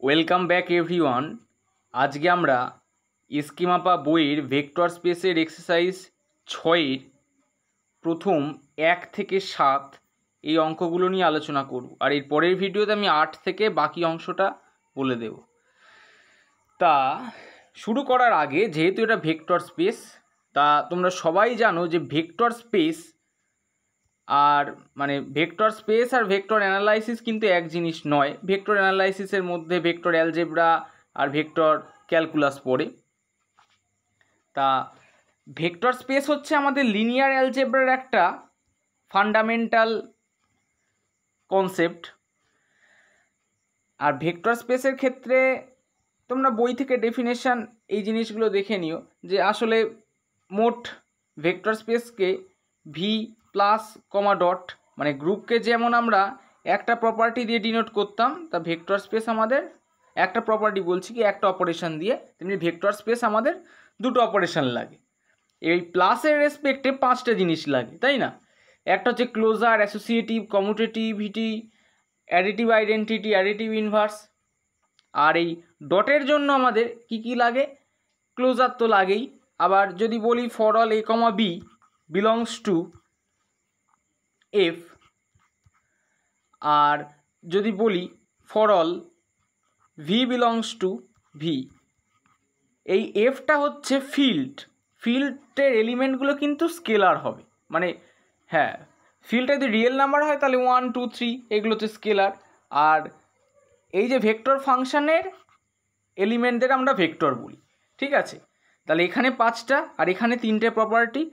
Welcome back everyone. আজকে আমরা স্কিমাপা বইয়ের ভেক্টর স্পেসের এক্সারসাইজ 6-এর প্রথম 1 থেকে 7 এই অঙ্কগুলো নিয়ে আলোচনা করব। আর এর পরের ভিডিওতে আমি 8 থেকে বাকি অংশটা বলে দেব। তা শুরু করার আগে, যেহেতু এটা ভেক্টর স্পেস, তা তোমরা সবাই জানো যে ভেক্টর স্পেস আর ভেক্টর স্পেস আর ভেক্টর অ্যানালাইসিস কিন্তু এক জিনিস নয়। ভেক্টর অ্যানালাইসিসের মধ্যে ভেক্টর অ্যালজেব্রা আর ভেক্টর ক্যালকুলাস পড়ে। তা ভেক্টর স্পেস হচ্ছে আমাদের লিনিয়ার অ্যালজেব্রার একটা ফান্ডামেন্টাল কনসেপ্ট। আর ভেক্টর স্পেসের ক্ষেত্রে তোমরা বই থেকে ডেফিনেশন এই জিনিসগুলো দেখে নিও যে আসলে মোট ভেক্টর স্পেসকে ভি প্লাস কমা ডট গ্রুপকে যেমন আমরা একটা প্রপার্টি দিয়ে ডিনোট করতাম, তা ভেক্টর স্পেস আমাদের একটা প্রপার্টি বলছি কি একটা অপারেশন দিয়ে, তেমনি ভেক্টর স্পেস আমাদের দুটো অপারেশন লাগে। এই প্লাসের রেসপেক্টে 5টা জিনিস লাগে, তাই না? একটা হচ্ছে closure, associative, commutativity, additive identity, additive inverse. আর এই ডটের জন্য আমাদের কি কি লাগে? ক্লোজার তো লাগেই। আবার যদি বলি for all A comma B belongs to F, আর যদি বলি for all V belongs to V, এই এফটা হচ্ছে ফিল্ডের এলিমেন্টগুলো কিন্তু স্কেলার হবে। হ্যাঁ, ফিল্ডটা যদি রিয়েল নাম্বার হয় তাহলে 1, 2, 3 এগুলো হচ্ছে স্কেলার। আর এই যে ভেক্টর ফাংশনের এলিমেন্টদের আমরা ভেক্টর বলি, ঠিক আছে? তাহলে এখানে 5টা আর এখানে 3টে প্রপার্টি।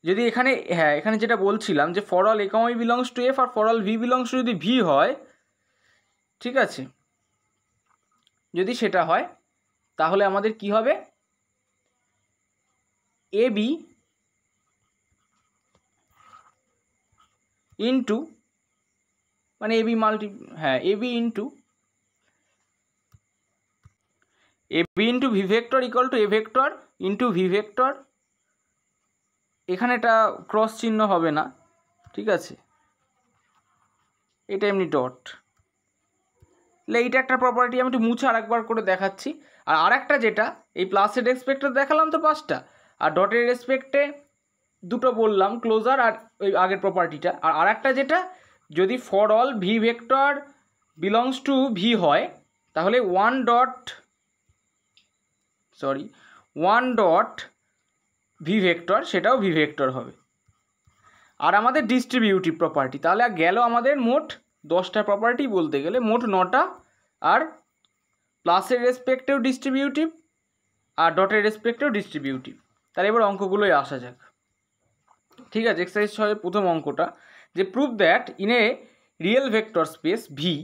যদি এখানে যেটা বলছিলাম যে for all A comma B belongs to F আর for all V belongs to যদি ভি হয়, ঠিক আছে, যদি সেটা হয় তাহলে আমাদের কি হবে? A B into A B into V vector equal to A vector into V vector. এখানে এটা ক্রস চিহ্ন হবে না, ঠিক আছে, এটা এমনি ডট। তাহলে এইটা একটা প্রপার্টি। আমি একটু মুছে আরেকবার করে দেখাচ্ছি। আর আরেকটা যেটা এই প্লাসের রেসপেক্টে দেখালাম তো 5টা, আর ডটের রেসপেক্টে দুটো বললাম, ক্লোজার আর ওই আগের প্রপার্টিটা। আর আরেকটা যেটা, যদি for all V vector belongs to V হয় তাহলে ওয়ান ডট ভি ভেক্টর, সেটাও ভি ভেক্টর হবে। আর আমাদের ডিস্ট্রিবিউটিভ প্রপার্টি, তাহলে গেল আমাদের মোট 10টা প্রপার্টি বলতে গেলে, মোট 9টা। আর প্লাসের রেসপেক্টেও ডিস্ট্রিবিউটিভ আর ডটের রেসপেক্টেও ডিস্ট্রিবিউটিভ। তাহলে এবার অঙ্কগুলোই আসা যাক, ঠিক আছে? এক্সারসাইজ 6 প্রথম অঙ্কটা, যে prove that in a real vector space V,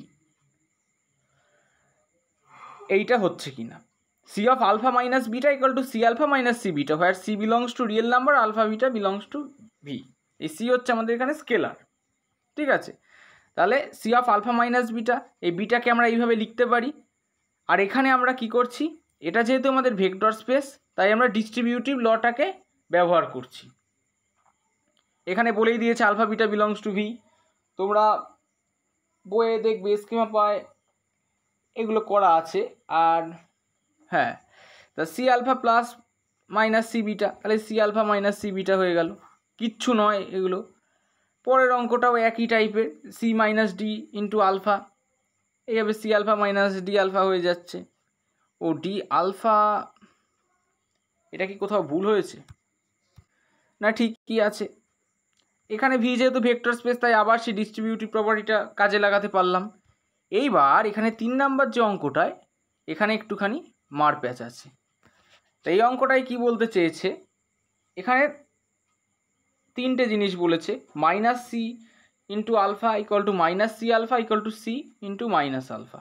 এইটা হচ্ছে কিনা C of alpha minus beta equal to C alpha minus C beta, where C belongs to real number, alpha beta belongs to V. এই C হচ্ছে আমাদের এখানে scalar, ঠিক আছে? তাহলে C of alpha minus beta, এই বিটাকে আমরা এইভাবে লিখতে পারি। আর এখানে আমরা কি করছি, এটা যেহেতু আমাদের ভেক্টর স্পেস, তাই আমরা ডিস্ট্রিবিউটিভ লটাকে ব্যবহার করছি। এখানে বলেই দিয়েছে alpha beta belongs to V, তোমরা বইয়ে দেখবে স্কিমা পায় এগুলো করা আছে। আর হ্যাঁ, তা C alpha plus minus C beta, তাহলে C alpha minus C beta হয়ে গেল, কিচ্ছু নয় এগুলো। পরের অঙ্কটাও একই টাইপের, C minus D into alpha, এইভাবে C alpha minus D alpha হয়ে যাচ্ছে। ও ডি আলফা, এটা কি কোথাও ভুল হয়েছে? না, ঠিকই আছে। এখানে ভি যেহেতু ভেক্টর স্পেস, তাই আবার সেই ডিস্ট্রিবিউটিভ প্রপার্টিটা কাজে লাগাতে পারলাম। এইবার এখানে 3 নাম্বার যে অঙ্কটায়, এখানে একটুখানি মারপ্যাচ আছে। তো এই অঙ্কটায় কি বলতে চেয়েছে, এখানে 3টে জিনিস বলেছে, minus C into alpha equal to minus C alpha equal to C into minus alpha.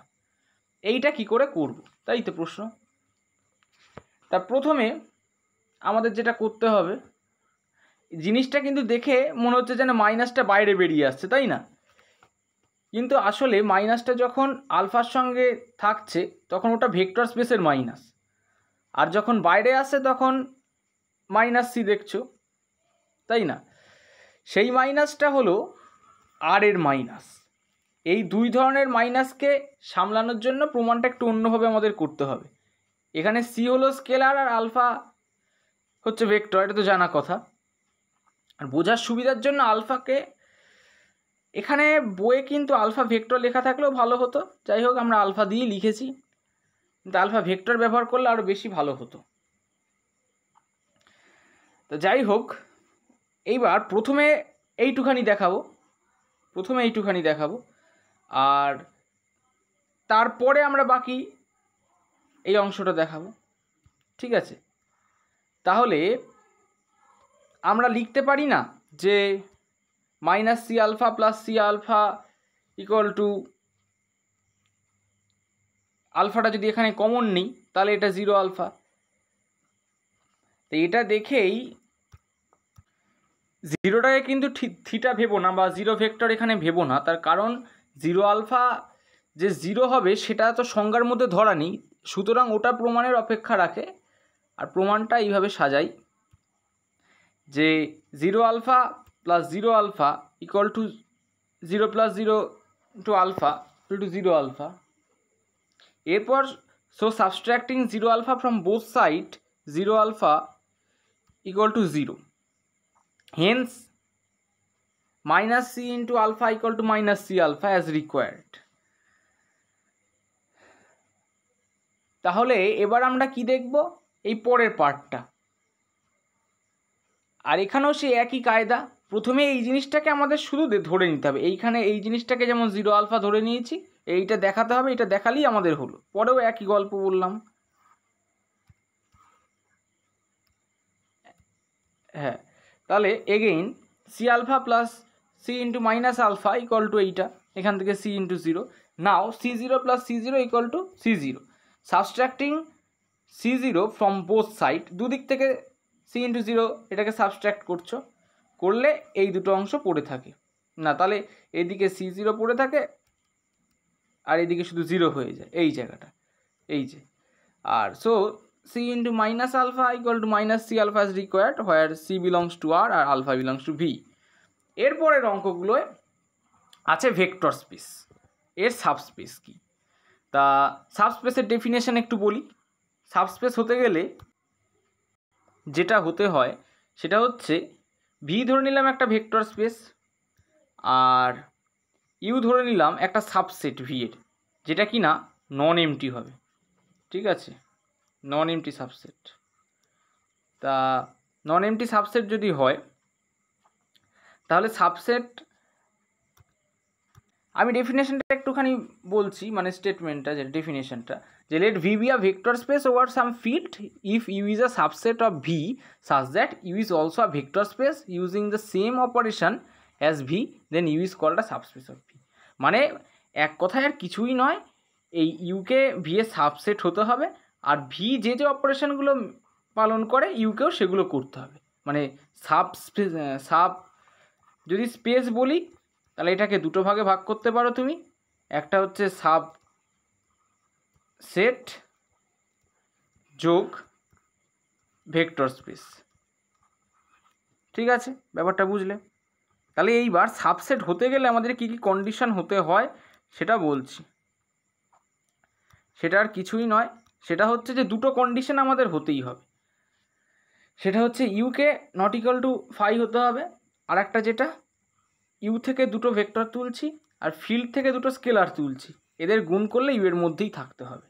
এইটা কি করে করব, তাই তো প্রশ্ন। তা প্রথমে আমাদের যেটা করতে হবে, জিনিসটা কিন্তু দেখে মনে হচ্ছে যেন মাইনাসটা বাইরে বেরিয়ে আসছে, তাই না? কিন্তু আসলে মাইনাসটা যখন আলফার সঙ্গে থাকছে তখন ওটা ভেক্টর স্পেসের মাইনাস, আর যখন বাইরে আসে তখন মাইনাস সি দেখছো, তাই না? সেই মাইনাসটা হলো আর এর মাইনাস, এই দুই ধরনের মাইনাসকে সামলানোর জন্য প্রমাণটা একটু অন্যভাবে আমাদের করতে হবে। এখানে সি হলো স্কেলার আর আলফা হচ্ছে ভেক্টর, এটা তো জানা কথা। আর বোঝার সুবিধার জন্য আলফাকে, এখানে বইয়ে কিন্তু আলফা ভেক্টর লেখা থাকলেও ভালো হতো, যাই হোক আমরা আলফা দিয়েই লিখেছি, কিন্তু আলফা ভেক্টর ব্যবহার করলে আরও বেশি ভালো হতো। তো যাই হোক, এইবার প্রথমে এইটুখানি দেখাবো, আর তারপরে আমরা বাকি এই অংশটা দেখাবো, ঠিক আছে? তাহলে আমরা লিখতে পারি না যে minus C alpha plus C alpha equal to, আলফাটা যদি এখানে কমন নিই তাহলে এটা 0 আলফা। তো এটা দেখেই জিরোটাকে কিন্তু থিটা ভেবো না, বা জিরো ভেক্টর এখানে ভেবো না, তার কারণ 0 আলফা যে 0 হবে সেটা তো সংজ্ঞার মধ্যে ধরা নেই, সুতরাং ওটা প্রমাণের অপেক্ষা রাখে। আর প্রমাণটা এইভাবে সাজাই যে 0 alpha plus 0 alpha equal to 0 plus 0 to alpha equal to 0 alpha. এরপর so subtracting 0 alpha from both side 0 alpha equal to 0, hence minus C into alpha equal to minus C alpha as required. তাহলে এবার আমরা কি দেখব, এই পরের পার্টটা। আর এখানেও সেই একই কায়দা, প্রথমে এই জিনিসটাকে আমাদের শুধু ধরে নিতে হবে, এইখানে এই জিনিসটাকে যেমন 0 আলফা ধরে নিয়েছি, এইটা দেখাতে হবে, এটা দেখালেই আমাদের হলো। পরেও একই গল্প বললাম, হ্যাঁ। তাহলে again C alpha plus C into minus alpha equal to এইটা, এখান থেকে C into 0। Now C0 plus C0 equal to C0, subtracting C0 from both side, দুদিক থেকে সি ইন্টু 0 এটাকে সাবস্ট্রাক্ট করলে এই দুটো অংশ পড়ে থাকে না, তাহলে এইদিকে C0 পড়ে থাকে আর এইদিকে শুধু 0 হয়ে যায় এই জায়গাটা, এই যে। আর so C into minus alpha equal to minus C alpha is required where C belongs to R আর alpha belongs to V। এরপরের অঙ্কগুলোয় আছে ভেক্টর স্পেস, এর সাবস্পেস কি। তা সাবস্পেসের ডেফিনেশন একটু বলি। সাবস্পেস হতে গেলে যেটা হতে হয় সেটা হচ্ছে ভি ধরে নিলাম একটা ভেক্টর স্পেস, আর ইউ ধরে নিলাম একটা সাবসেট ভি এর, যেটা কি না নন এমটি হবে, ঠিক আছে, নন এমটি সাবসেট। তা নন এমটি সাবসেট যদি হয় তাহলে সাবসেট, আমি ডেফিনেশনটা একটুখানি বলছি, মানে স্টেটমেন্টটা, যে ডেফিনেশনটা, যে let V be a vector space over some field if U is a subset of V such that U is also a vector space using the same operation as V, then U is called a subspace of V. মানে এক কথায় আর কিছুই নয়, এই UK V এর subset হতে হবে, আর V যে যে অপারেশনগুলো পালন করে ইউকেও সেগুলো করতে হবে। মানে সাব যদি স্পেস বলি তাহলে এটাকে দুটো ভাগে ভাগ করতে পারো তুমি, একটা হচ্ছে সাব সেট যোগ ভেক্টর স্পেস, ঠিক আছে, ব্যাপারটা বুঝলে। তাহলে এইবার সাবসেট হতে গেলে আমাদের কি কি কন্ডিশন হতে হয় সেটা বলছি। সেটা আর কিছুই নয়, সেটা হচ্ছে যে দুটো কন্ডিশন আমাদের হতেই হবে। সেটা হচ্ছে ইউকে নট ইকুয়াল টু ফাই হতে হবে, আর একটা যেটা ইউ থেকে দুটো ভেক্টর তুলছি আর ফিল্ড থেকে দুটো স্কেলার তুলছি, এদের গুণ করলে ইউ এর মধ্যেই থাকতে হবে।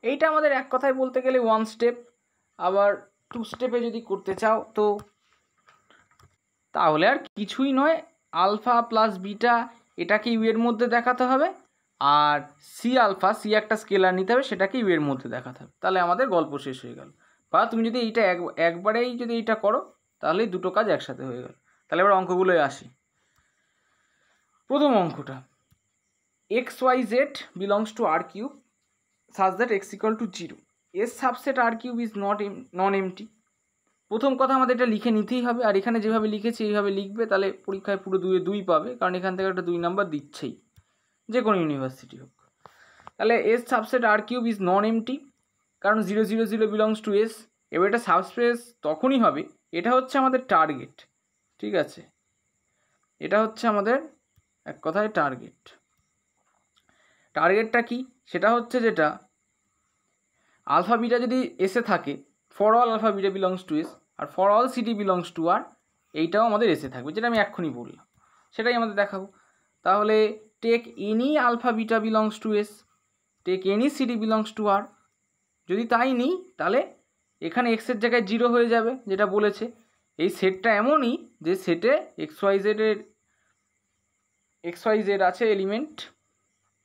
এইটা আমাদের এক কথায় বলতে গেলে 1 স্টেপ। আবার 2 স্টেপে যদি করতে চাও তো তাহলে আর কিছুই নয়, আলফা প্লাস বিটা এটাকে ইউ এর মধ্যে দেখাতে হবে, আর সি আলফা, সি একটা স্কেলার নিতে হবে, সেটাকে ইউ এর মধ্যে দেখাতে হবে, তাহলে আমাদের গল্প শেষ হয়ে গেল। বা তুমি যদি এইটা একবারেই যদি এইটা করো তাহলেই দুটো কাজ একসাথে হয়ে গেল। তাহলে এবার অঙ্কগুলোয় আসি। প্রথম অঙ্কটা, X Y Z belongs to R cube such that X equal to 0, এর subset R cube is non empty. প্রথম কথা আমাদের এটা লিখে নিতেই হবে, আর এখানে যেভাবে লিখেছি এইভাবে লিখবে, তাহলে পরীক্ষায় পুরো 2 এ 2 পাবে, কারণ এখান থেকে একটা 2 নাম্বার দিচ্ছেই, যে কোনো ইউনিভার্সিটি হোক। তাহলে S subset R cube is non empty, কারণ 0 0 0 বিলংস টু এস। এবার এটা সাবস্পেস তখনই হবে, এটা হচ্ছে আমাদের টার্গেট, ঠিক আছে, এটা হচ্ছে আমাদের এক কথায় টার্গেট। টার্গেটটা কি? সেটা হচ্ছে যেটা আলফা বিটা যদি এসে থাকে, for all alpha beta belongs to S, আর for all C D belongs to R, এইটাও আমাদের এসে থাকবে, যেটা আমি এক্ষুনি বললাম সেটাই আমাদের দেখাবো। তাহলে take any alpha beta belongs to S, take any C D belongs to R, যদি তাই নিই তাহলে এখানে এক্সের জায়গায় 0 হয়ে যাবে, যেটা বলেছে। এই সেটটা এমনই যে সেটে এক্স ওয়াই জেড আছে এলিমেন্ট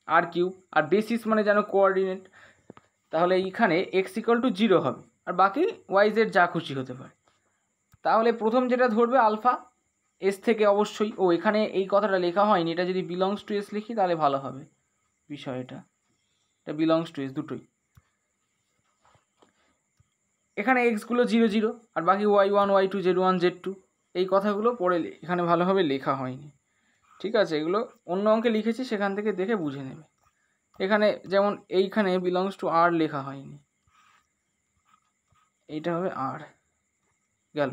আর কিউব, আর বেসিস মানে যেন কোঅর্ডিনেট, তাহলে এইখানে এক্স ইকুয়াল টু 0 হবে, আর বাকি ওয়াই জেড যা খুশি হতে পারে। তাহলে প্রথম যেটা ধরবে আলফা এস থেকে অবশ্যই, এখানে এই কথাটা লেখা হয়নি, এটা যদি বিলংস টু এস লিখি তাহলে ভালো হবে বিষয়টা, এটা বিলংস টু এস দুটোই। এখানে এক্সগুলো 0 0, আর বাকি y1 y2 z1 z2, এই কথাগুলো পড়ে এখানে ভালোভাবে লেখা হয়নি, ঠিক আছে? এগুলো অন্য অঙ্কে লিখেছি, সেখান থেকে দেখে বুঝে নেবে। এখানে যেমন এইখানে বিলংস টু আর লেখা হয়নি, এইটা হবে আর গেল।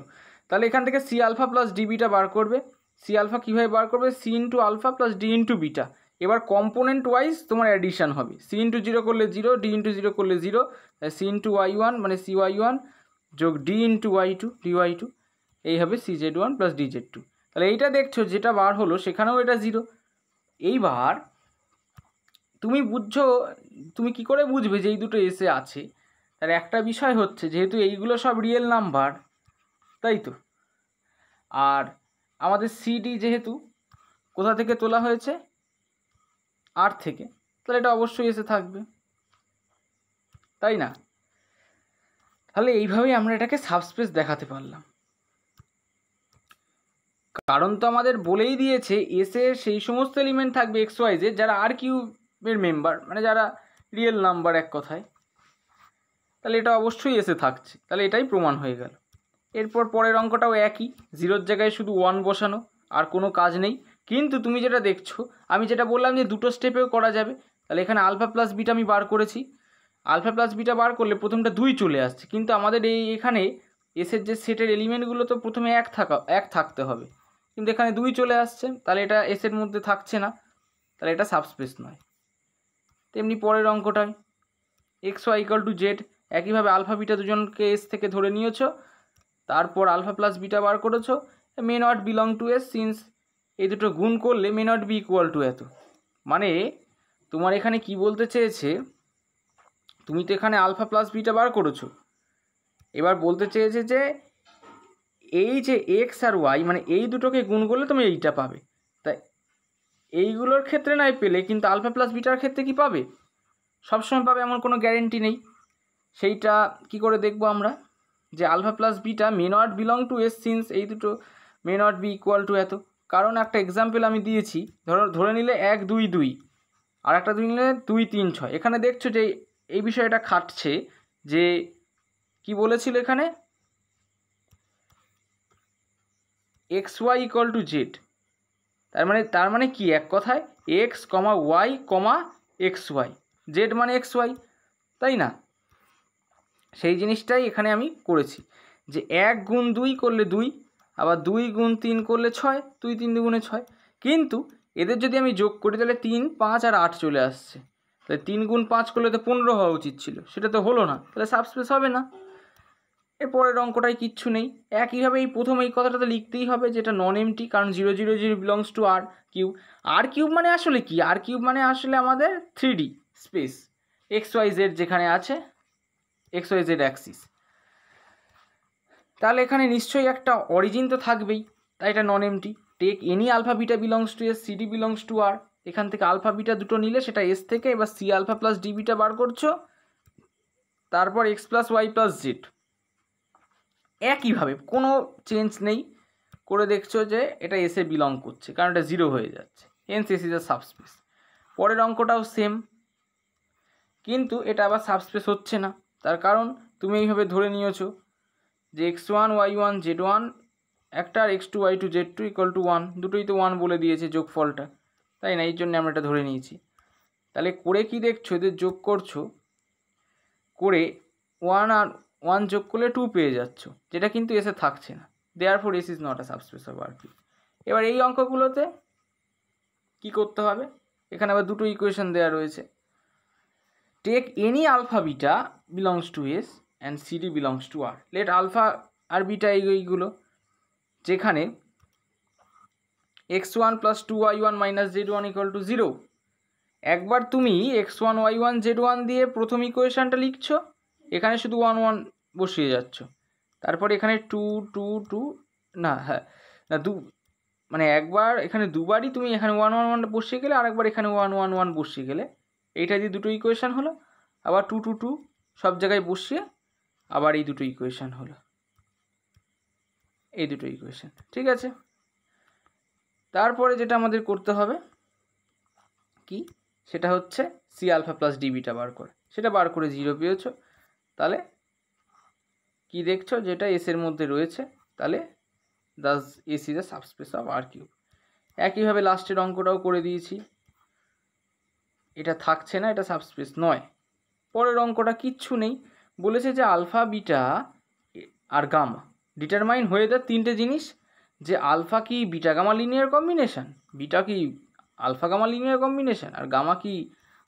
তাহলে এখান থেকে C alpha plus D beta বার করবে। সি আলফা কীভাবে বার করবে? C into alpha plus D into beta. এবার কম্পোনেন্ট ওয়াইজ তোমার অ্যাডিশান হবে, সি ইন্টু 0 করলে 0, ডি ইন্টু 0 করলে 0, সি ইন্টু y1 মানে সি y1 যোগ ডি ইন্টু y2 dy 2, এই হবে C z1 plus D z2। তাহলে এইটা দেখছো যেটা বার হলো সেখানেও এটা 0। এইবার তুমি বুঝছো, তুমি কি করে বুঝবে যে এই দুটো এসে আছে? তার একটা বিষয় হচ্ছে, যেহেতু এইগুলো সব রিয়েল নাম্বার, তাই তো, আর আমাদের সিডি যেহেতু কোথা থেকে তোলা হয়েছে? আর থেকে, তাহলে এটা অবশ্যই এসে থাকবে, তাই না? তাহলে এইভাবেই আমরা এটাকে সাবস্পেস দেখাতে পারলাম। কারণ তো আমাদের বলেই দিয়েছে এসে সেই সমস্ত এলিমেন্ট থাকবে এক্স ওয়াই জেড যারা আর কিউবের মেম্বার, মানে যারা রিয়েল নাম্বার এক কথায়, তাহলে এটা অবশ্যই এসে থাকছে, তাহলে এটাই প্রমাণ হয়ে গেল। এরপর পরের অঙ্কটাও একই, 0-র জায়গায় শুধু 1 বসানো, আর কোনো কাজ নেই। কিন্তু তুমি যেটা দেখছো, আমি যেটা বললাম যে দুটো স্টেপেও করা যাবে, তাহলে এখানে আলফা প্লাস বিটা আমি বার করেছি, আলফা প্লাস বিটা বার করলে প্রথমটা 2 চলে আসছে, কিন্তু আমাদের এখানে এসের যে সেটের এলিমেন্টগুলো তো প্রথমে এক থাকতে হবে, কিন্তু এখানে 2 চলে আসছে, তাহলে এটা এসের মধ্যে থাকছে না, তাহলে এটা সাবস্পেস নয়। তেমনি পরের অঙ্কটায় X Y equal to Z, একইভাবে আলফা বিটা দুজনকে এস থেকে ধরে নিয়েছো, তারপর আলফা প্লাস বিটা বার করেছো, may not belong to S since এই দুটো গুণ করলে may not be equal to এত। মানে তোমার এখানে কি বলতে চেয়েছে, তুমি তো এখানে আলফা প্লাস বিটা বার করেছো, এবার বলতে চেয়েছে যে এই যে এক্স আর ওয়াই মানে এই দুটোকে গুণ করলে তুমি এইটা পাবে, তাই এইগুলোর ক্ষেত্রে নাই পেলে, কিন্তু আলফা প্লাস বিটার ক্ষেত্রে কি পাবে? সবসময় পাবে এমন কোনো গ্যারেন্টি নেই। সেইটা কি করে দেখবো আমরা? যে alpha plus beta may not belong to S since এই দুটো may not be equal to এত। কারণ একটা এক্সাম্পল আমি দিয়েছি, ধরে নিলে 1 2 2, আর একটা 2 নিলে 2 3 6। এখানে দেখছো যে এই বিষয়টা খাটছে, যে কি বলেছিল এখানে X Y equal to Z, তার মানে কি এক কথায় X comma Y comma X Y, Z মানে এক্স ওয়াই, তাই না? সেই জিনিসটাই এখানে আমি করেছি, যে 1 গুণ 2 করলে 2, আবার 2 গুণ 3 করলে 6, 2 3 দুগুণে 6, কিন্তু এদের যদি আমি যোগ করি তাহলে 3 5 আর 8 চলে আসছে, তাহলে 3 গুণ 5 করলে তো 15 হওয়া উচিত ছিল, সেটা তো হলো না, তাহলে সাবস্পেস হবে না। এরপরের অঙ্কটায় কিচ্ছু নেই, একইভাবে এই প্রথম এই কথাটা তো লিখতেই হবে যেটা নন এমটি, কারণ 0 0 0 belongs to R cube. R cube মানে আসলে কি? আর কিউব মানে আসলে আমাদের 3D space, x Y Z যেখানে আছে এক্স ওয়াই জেড অ্যাক্সিস, তাহলে এখানে নিশ্চয়ই একটা অরিজিন তো থাকবেই, তাই এটা non empty. Take any alpha beta belongs to S, C D belongs to R, এখান থেকে আলফা বিটা দুটো নিলে সেটা এস থেকে, এবার C alpha plus D beta বার করছো, তারপর X plus Y plus Z, একইভাবে কোনো চেঞ্জ নেই করে দেখছো যে এটা এসে বিলং করছে, কারণ এটা 0 হয়ে যাচ্ছে, hence S is a subspace. পরের অঙ্কটাও সেম, কিন্তু এটা আবার সাবস্পেস হচ্ছে না, তার কারণ তুমি এইভাবে ধরে নিয়েছো যে x1 y1 z1 একটা, আর x2 y2 z2 equal to 1, দুটোই তো 1 বলে দিয়েছে যোগফলটা, তাই না? এই জন্য আমরা এটা ধরে নিয়েছি। তাহলে করে কি দেখছো, এদের যোগ করছো, করে 1 আর 1 যোগ করলে 2 পেয়ে যাচ্ছ, যেটা কিন্তু এসে থাকছে না, therefore S is not a subspace of R cube. এবার এই অঙ্কগুলোতে কি করতে হবে, এখানে আবার দুটো ইকুয়েশন দেওয়া রয়েছে। Take any alpha beta belongs to S and C D belongs to R. Let alpha আর বিটা এইগুলো, যেখানে x1 plus 2y1 minus z1 equal to 0। একবার তুমি x1 y1 z1 দিয়ে প্রথম ইকুয়েশনটা লিখছো, এখানে শুধু 1 1 বসিয়ে যাচ্ছ, তারপর এখানে 2 2 2 না হ্যাঁ না মানে একবার এখানে দুবারই তুমি এখানে 1 1 1 বসিয়ে গেলে, আরেকবার এখানে 1 1 1 বসিয়ে গেলে, এইটা দিয়ে দুটো ইকুয়েশন হলো। আবার 2 2 2 সব জায়গায় বসিয়ে আবার এই দুটো ইকুয়েশন হলো, এই দুটো ইকুয়েশন। ঠিক আছে, তারপরে যেটা আমাদের করতে হবে কি, সেটা হচ্ছে C alpha plus D beta বার করে, সেটা বার করে 0 পেয়েছো। তাহলে কি দেখছো, যেটা এস এর মধ্যে রয়েছে, তাহলে thus S is a subspace of R cube. একইভাবে লাস্টের অঙ্কটাও করে দিয়েছি, এটা থাকছে না, এটা সাবস্পেস নয়। পরের অঙ্কটা কিচ্ছু নেই, বলেছে যে আলফা বিটা আর গামা ডিটারমাইন হয়ে যায় তিনটে জিনিস, যে আলফা কি beta gamma linear combination, beta কি আলফা গামা লিনিয়ার কম্বিনেশন, আর গামা কি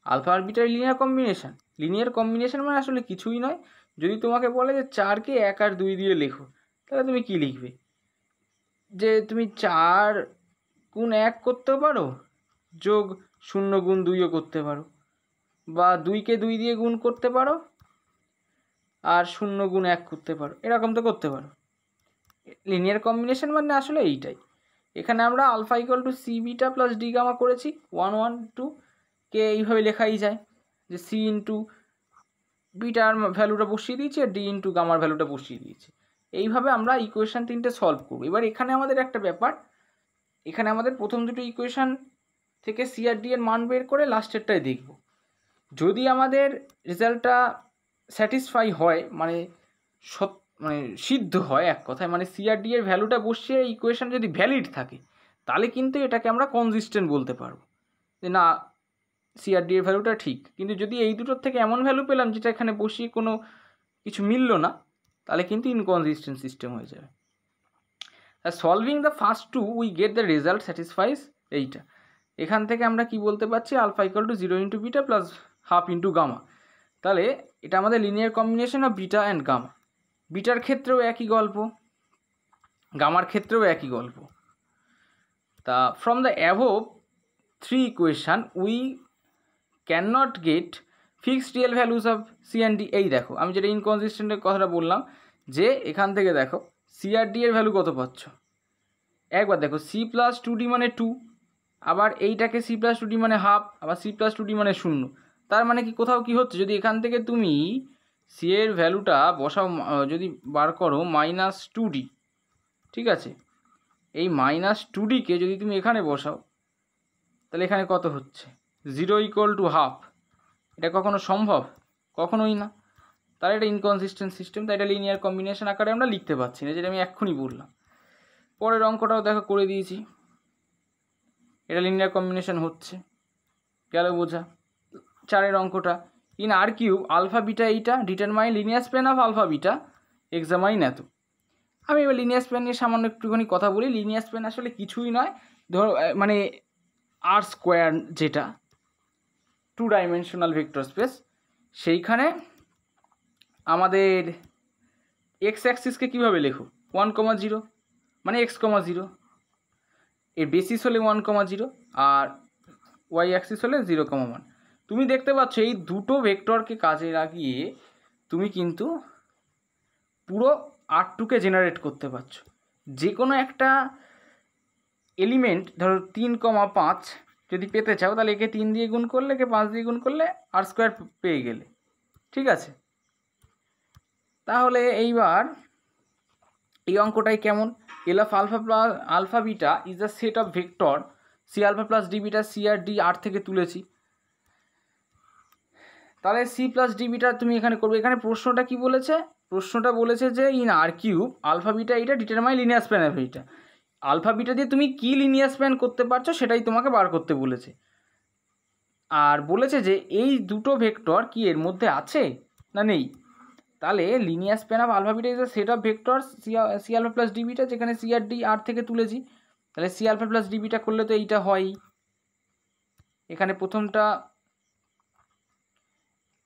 আলফা আর বিটার লিনিয়ার কম্বিনেশন। লিনিয়ার কম্বিনেশন মানে আসলে কিছুই নয়। যদি তোমাকে বলে যে 4কে 1 আর 2 দিয়ে লেখো, তাহলে তুমি কি লিখবে, যে তুমি 4 গুণ 1 করতেও পারো, যোগ 0 গুণ 2ও করতে পারো, বা 2কে 2 দিয়ে গুণ করতে পারো আর 0 গুণ 1 করতে পারো, এরকম তো করতে পারো। লিনিয়ার কম্বিনেশন মানে আসলে এইটাই। এখানে আমরা alpha equal to C beta plus D gamma করেছি, 1 1 2 কে এইভাবে লেখাই যায়, যে সি ইন্টু বিটার ভ্যালুটা বসিয়ে দিয়েছি আর ডি ইন্টু গামার ভ্যালুটা বসিয়ে দিয়েছি। এইভাবে আমরা ইকুয়েশন 3টে সলভ করবো। এবার এখানে আমাদের একটা ব্যাপার, এখানে আমাদের প্রথম দুটো ইকুয়েশন থেকে সি আর ডি এর মান বের করে লাস্টেরটাই দেখব। যদি আমাদের রেজাল্টটা স্যাটিসফাই হয়, মানে সিদ্ধ হয় এক কথায়, মানে সি আর ডি এর ভ্যালুটা বসিয়ে ইকুয়েশন যদি ভ্যালিড থাকে, তাহলে কিন্তু এটাকে আমরা কনসিস্টেন্ট বলতে পারবো, যে না সি আর ডি এর ভ্যালুটা ঠিক। কিন্তু যদি এই দুটোর থেকে এমন ভ্যালু পেলাম যেটা এখানে বসিয়ে কোনো কিছু মিললো না, তাহলে কিন্তু ইনকনসিস্টেন্ট সিস্টেম হয়ে যাবে। Solving the first two we get the result satisfies এইটা। এখান থেকে আমরা কি বলতে পারছি, alpha equal to 0 into beta plus half into gamma. তাহলে এটা আমাদের linear combination of beta and gamma. বিটার ক্ষেত্রেও একই গল্প, গামার ক্ষেত্রেও একই গল্প। তা from the above 3 equation we can not get fixed real values of C and D. এই দেখো আমি যেটা ইনকনসিস্টেন্টের কথাটা বললাম, যে এখান থেকে দেখো সি আর ডি এর ভ্যালু কত পাচ্ছ, একবার দেখো সি প্লাস 2ডি মানে 2, আবার এইটাকে সি প্লাস 2ডি মানে হাফ, আবার সি প্লাস 2ডি মানে 0। তার মানে কি কোথাও কি হচ্ছে, যদি এখান থেকে তুমি সি এর ভ্যালুটা বসাও, যদি বার করো -2d, ঠিক আছে, এই -2dকে যদি তুমি এখানে বসাও, তাহলে এখানে কত হচ্ছে 0 ইকুয়াল টু হাফ। এটা কখনো সম্ভব? কখনোই না। তাহলে এটা ইনকনসিস্টেন্ট সিস্টেম, তাই এটা লিনিয়ার কম্বিনেশন আকারে আমরা লিখতে পারছি না, যেটা আমি এক্ষুনি বললাম। পরের অঙ্কটাও দেখো করে দিয়েছি, এটা লিনিয়ার কম্বিনেশন হচ্ছে, গেল বোঝা। 4এর অঙ্কটা, in R cube alpha beta এইটা determine linear span of alpha beta examine এত। আমি এবার লিনিয়ার স্প্যান নিয়ে সামান্য একটুখানি কথা বলি। লিনিয়ার স্প্যান আসলে কিছুই নয়, ধরো মানে আর স্কোয়ার, যেটা 2 ডাইমেনশনাল ভেক্টর স্পেস, সেইখানে আমাদের এক্স অ্যাক্সিসকে কীভাবে লেখো, 1, 0, মানে x, 0, এর বেসিস হলে 1, 0 আর ওয়াই অ্যাক্সিস হলে 0, 1। তুমি দেখতে পাচ্ছ এই দুটো ভেক্টরকে কাজে লাগিয়ে তুমি কিন্তু পুরো R2কে জেনারেট করতে পারছো। যে কোনো একটা এলিমেন্ট ধরো 3, 5 যদি পেতে চাও, তাহলে একে 3 দিয়ে গুণ করলে, একে 5 দিয়ে গুণ করলে R² পেয়ে গেলে, ঠিক আছে। তাহলে এইবার এই অঙ্কটাই কেমন, L of alpha plus alpha beta is the set of vector C alpha plus D beta, C আর ডি আর থেকে তুলেছি। তাহলে সি প্লাস ডি বিটা তুমি এখানে করবে। এখানে প্রশ্নটা কি বলেছে, প্রশ্নটা বলেছে যে in R cube alpha beta এটা ডিটারমাইন লিনিয়ার স্প্যান অফ এইটা। আলফা বিটা দিয়ে তুমি কি লিনিয়ার স্প্যান করতে পারছো সেটাই তোমাকে বার করতে বলেছে। আর বলেছে যে এই দুটো ভেক্টর কি এর মধ্যে আছে না নেই। তাহলে linear span of alpha beta is the set of vector C alpha plus D beta, যেখানে সি আর ডি আর থেকে তুলেছি। তাহলে C alpha plus D beta করলে তো এইটা হয়ই, এখানে প্রথমটা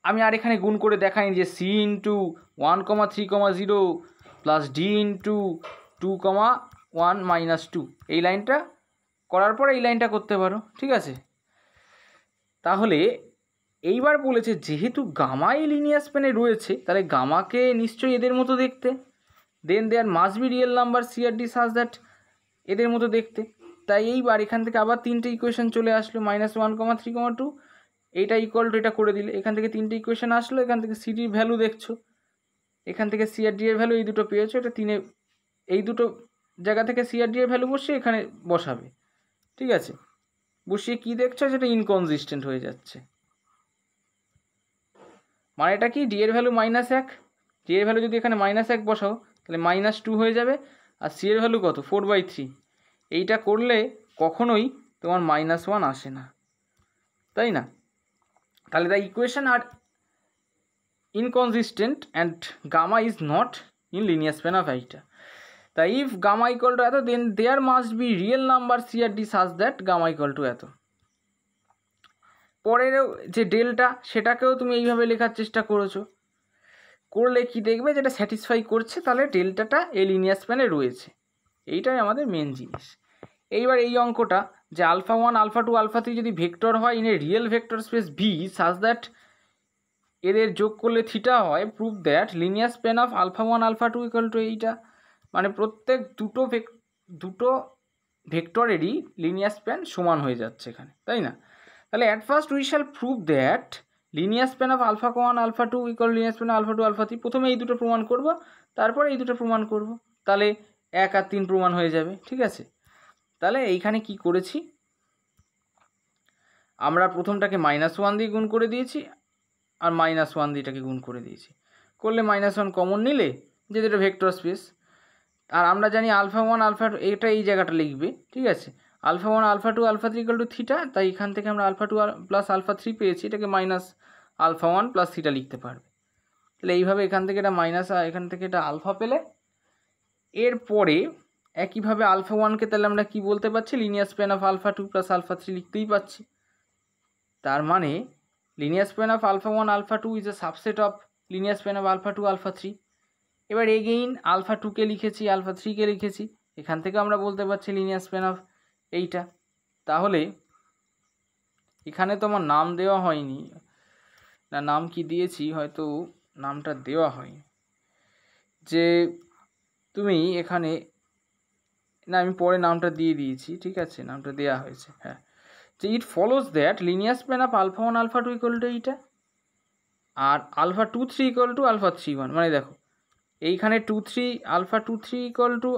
আমি আর এখানে গুণ করে দেখাইনি যে C into 1,3,0 plus D into 2,1 - 2 এই লাইনটা করার পর এই লাইনটা করতে পারো, ঠিক আছে। তাহলে এইবার বলেছে যেহেতু গামা এই লিনিয়ার স্প্যানে রয়েছে তাহলে গামাকে নিশ্চয়ই এদের মতো দেখতে, then there must be real number C আর ডি সাজ দ্যাট এদের মতো দেখতে। তাই এইবার এখান থেকে আবার তিনটে ইকুয়েশন চলে আসলো, -1,3,2 এইটা ইকুয়াল টু এটা করে দিলে এখান থেকে তিনটে ইকুয়েশন আসলো। এখান থেকে সিডির ভ্যালু দেখছো, এখান থেকে সি আর ডি এর ভ্যালু এই দুটো পেয়েছো, এটা তিনে এই দুটো জায়গা থেকে সি আর ডি এর ভ্যালু বসিয়ে এখানে বসাবে, ঠিক আছে। বসিয়ে কি দেখছো যেটা ইনকনসিস্টেন্ট হয়ে যাচ্ছে, মানে এটা কি ডি এর ভ্যালু -1, ডি এর ভ্যালু যদি এখানে -1 বসাও তাহলে -2 হয়ে যাবে, আর সি এর ভ্যালু কত 4/3। এইটা করলে কখনোই তোমার -1 আসে না, তাই না। তাহলে the equation are inconsistent and gamma is not in linear span of এইটা। তাই ইফ গামা ইকুয়াল টু এত then there must be real number C আর D such that gamma equal to এত। পরের যে ডেলটা সেটাকেও তুমি এইভাবে লেখার চেষ্টা করেছো, করলে কি দেখবে যেটা স্যাটিসফাই করছে তাহলে ডেল্টাটা এই লিনিয়ার স্প্যানে রয়েছে, এইটাই আমাদের মেন জিনিস। এইবার এই অঙ্কটা যে α1 α2 α3 যদি ভেক্টর হয় in a real vector space V such that এদের যোগ করলে থিটা হয়, prove that linear span of α1 α2 equal to এইটা। মানে প্রত্যেক দুটো ভেক্টরেরই লিনিয়ার স্প্যান সমান হয়ে যাচ্ছে এখানে, তাই না। তাহলে at first we shall prove that linear span of α1 α2 equal linear span α2 α3। প্রথমে এই দুটো প্রমাণ করব, তারপরে এই দুটো প্রমাণ করব, তাহলে 1 আর 3 প্রমাণ হয়ে যাবে, ঠিক আছে। তাহলে এইখানে কি করেছি আমরা, প্রথমটাকে -1 দিয়ে গুণ করে দিয়েছি আর -1 দিয়ে এটাকে গুণ করে দিয়েছি, করলে -1 কমন নিলে যেহেতু এটা ভেক্টর স্পেস। আর আমরা জানি α1 α2 এটা এই জায়গাটা লিখবে, ঠিক আছে। α1 α2 α3 ইকুয়াল টু থিটা, তাই এখান থেকে আমরা α2 প্লাস α3 পেয়েছি, এটাকে -α1 প্লাস থিটা লিখতে পারবে। তাহলে এইভাবে এখান থেকে এটা এখান থেকে এটা আলফা পেলে, এরপরে একইভাবে α1কে তাহলে আমরা কি বলতে পারছি লিনিয়ার স্প্যান অফ α2 প্লাস α3 লিখতেই পাচ্ছি। তার মানে linear span of α1 α2 is a subset of linear span of α2 α3। এবার এগেইন α2কে লিখেছি α3কে লিখেছি, এখান থেকে আমরা বলতে পারছি লিনিয়ার স্প্যান অফ এইটা। তাহলে এখানে তো আমার নাম দেওয়া হয়নি, না নাম কি দিয়েছি হয়তো নামটা দেওয়া হয়নি, যে তুমি এখানে না আমি পরে নামটা দিয়ে দিয়েছি, ঠিক আছে, নামটা দেওয়া হয়েছে, হ্যাঁ, যে it follows that linear span of α1 α2 equal to এইটা, আর α2 3 ইকুয়াল টু α3 1। মানে দেখো এইখানে 2 3 α2 3 ইকুয়াল টু